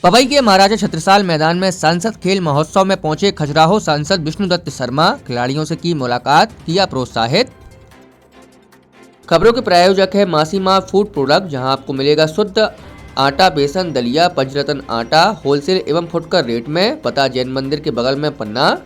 पवई के महाराजा छत्रसाल मैदान में सांसद खेल महोत्सव में पहुंचे खजुराहो सांसद विष्णुदत्त शर्मा। खिलाड़ियों से की मुलाकात, किया प्रोत्साहित। खबरों के प्रायोजक है मासीमा फूड प्रोडक्ट, जहां आपको मिलेगा शुद्ध आटा, बेसन, दलिया, पंचरत्न आटा होलसेल एवं फुटकर रेट में। पता जैन मंदिर के बगल में पन्ना।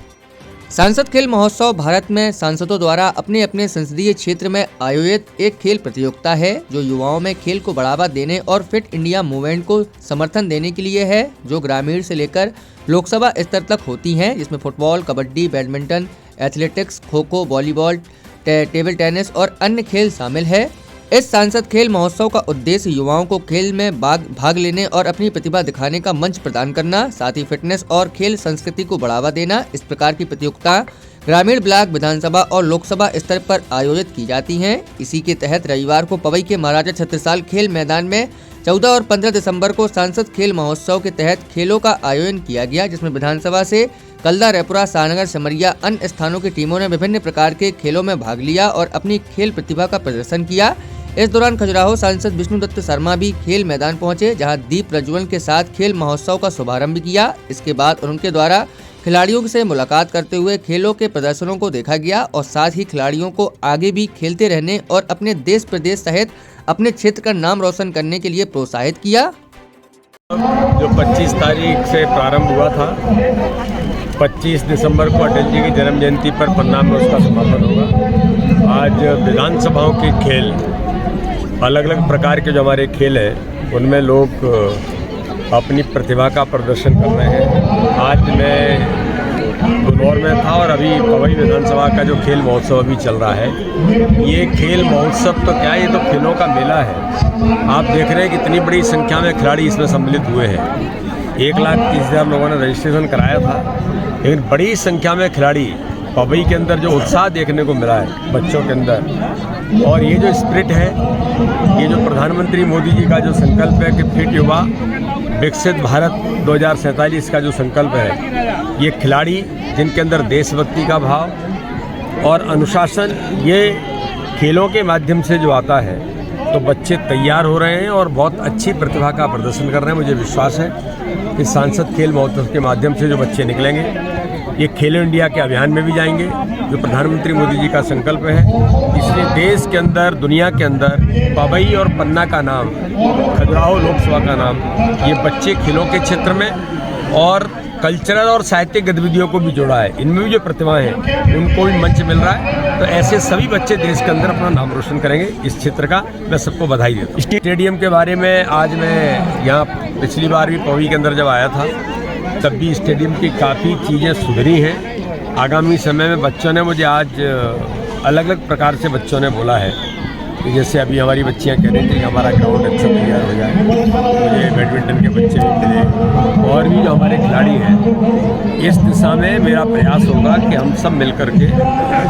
सांसद खेल महोत्सव भारत में सांसदों द्वारा अपने अपने संसदीय क्षेत्र में आयोजित एक खेल प्रतियोगिता है, जो युवाओं में खेल को बढ़ावा देने और फिट इंडिया मूवमेंट को समर्थन देने के लिए है, जो ग्रामीण से लेकर लोकसभा स्तर तक होती हैं, जिसमें football, kabaddi, badminton, athletics, kho kho, volleyball, table tennis और अन्य खेल शामिल है। इस सांसद खेल महोत्सव का उद्देश्य युवाओं को खेल में भाग लेने और अपनी प्रतिभा दिखाने का मंच प्रदान करना, साथ ही फिटनेस और खेल संस्कृति को बढ़ावा देना। इस प्रकार की प्रतियोगिता ग्रामीण, ब्लॉक, विधानसभा और लोकसभा स्तर पर आयोजित की जाती हैं। इसी के तहत रविवार को पवई के महाराजा छत्रसाल खेल मैदान में 14 और 15 दिसंबर को सांसद खेल महोत्सव के तहत खेलों का आयोजन किया गया, जिसमें विधानसभा से कल्दा, रायपुरा, सानगर, सिमरिया, अन्य स्थानों की टीमों ने विभिन्न प्रकार के खेलों में भाग लिया और अपनी खेल प्रतिभा का प्रदर्शन किया। इस दौरान खजुराहो सांसद विष्णुदत्त शर्मा भी खेल मैदान पहुंचे, जहां दीप प्रज्वलन के साथ खेल महोत्सव का शुभारंभ किया। इसके बाद उनके द्वारा खिलाड़ियों से मुलाकात करते हुए खेलों के प्रदर्शनों को देखा गया और साथ ही खिलाड़ियों को आगे भी खेलते रहने और अपने देश प्रदेश सहित अपने क्षेत्र का नाम रोशन करने के लिए प्रोत्साहित किया। जो 25 तारीख से प्रारंभ हुआ था, 25 दिसंबर को अटल जी की जन्म जयंती पर पन्ना में उसका समापन होगा। आज विधानसभाओं के खेल, अलग अलग प्रकार के जो हमारे खेल हैं, उनमें लोग अपनी प्रतिभा का प्रदर्शन कर रहे हैं। आज मैं गुलौर में था और अभी पवई विधानसभा का जो खेल महोत्सव अभी चल रहा है, ये खेल महोत्सव तो क्या, ये तो खेलों का मेला है। आप देख रहे हैं कि इतनी बड़ी संख्या में खिलाड़ी इसमें सम्मिलित हुए हैं। 1,30,000 लोगों ने रजिस्ट्रेशन कराया था, लेकिन बड़ी संख्या में खिलाड़ी, पवई के अंदर जो उत्साह देखने को मिला है बच्चों के अंदर, और ये जो स्पिरिट है, ये जो प्रधानमंत्री मोदी जी का जो संकल्प है कि फिट युवा विकसित भारत 2047 का जो संकल्प है, ये खिलाड़ी जिनके अंदर देशभक्ति का भाव और अनुशासन, ये खेलों के माध्यम से जो आता है, तो बच्चे तैयार हो रहे हैं और बहुत अच्छी प्रतिभा का प्रदर्शन कर रहे हैं। मुझे विश्वास है कि सांसद खेल महोत्सव के माध्यम से जो बच्चे निकलेंगे, ये खेलो इंडिया के अभियान में भी जाएंगे, जो प्रधानमंत्री मोदी जी का संकल्प है। इसलिए देश के अंदर, दुनिया के अंदर पवई और पन्ना का नाम, खजुराहो लोकसभा का नाम, ये बच्चे खेलों के क्षेत्र में और कल्चरल और साहित्यिक गतिविधियों को भी जोड़ा है। इनमें भी जो प्रतिभाएं हैं, उनको भी मंच मिल रहा है। तो ऐसे सभी बच्चे देश के अंदर अपना नाम रोशन करेंगे इस क्षेत्र का। मैं सबको बधाई देता हूँ। स्टेडियम के बारे में आज मैं यहाँ पिछली बार भी पवई के अंदर जब आया था, तब भी स्टेडियम की काफ़ी चीज़ें सुधरी हैं। आगामी समय में बच्चों ने मुझे आज अलग अलग प्रकार से बच्चों ने बोला है कि जैसे अभी हमारी बच्चियां कह रही थी कि हमारा ग्राउंड अच्छा तैयार हो जाए। मुझे बैडमिंटन के बच्चे भी मिले और भी जो हमारे खिलाड़ी हैं। इस दिशा में मेरा प्रयास होगा कि हम सब मिलकर के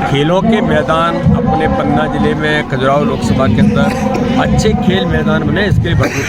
खेलों के मैदान अपने पन्ना जिले में, खजुराहो लोकसभा के अंदर अच्छे खेल मैदान बने, इसके लिए भरपूर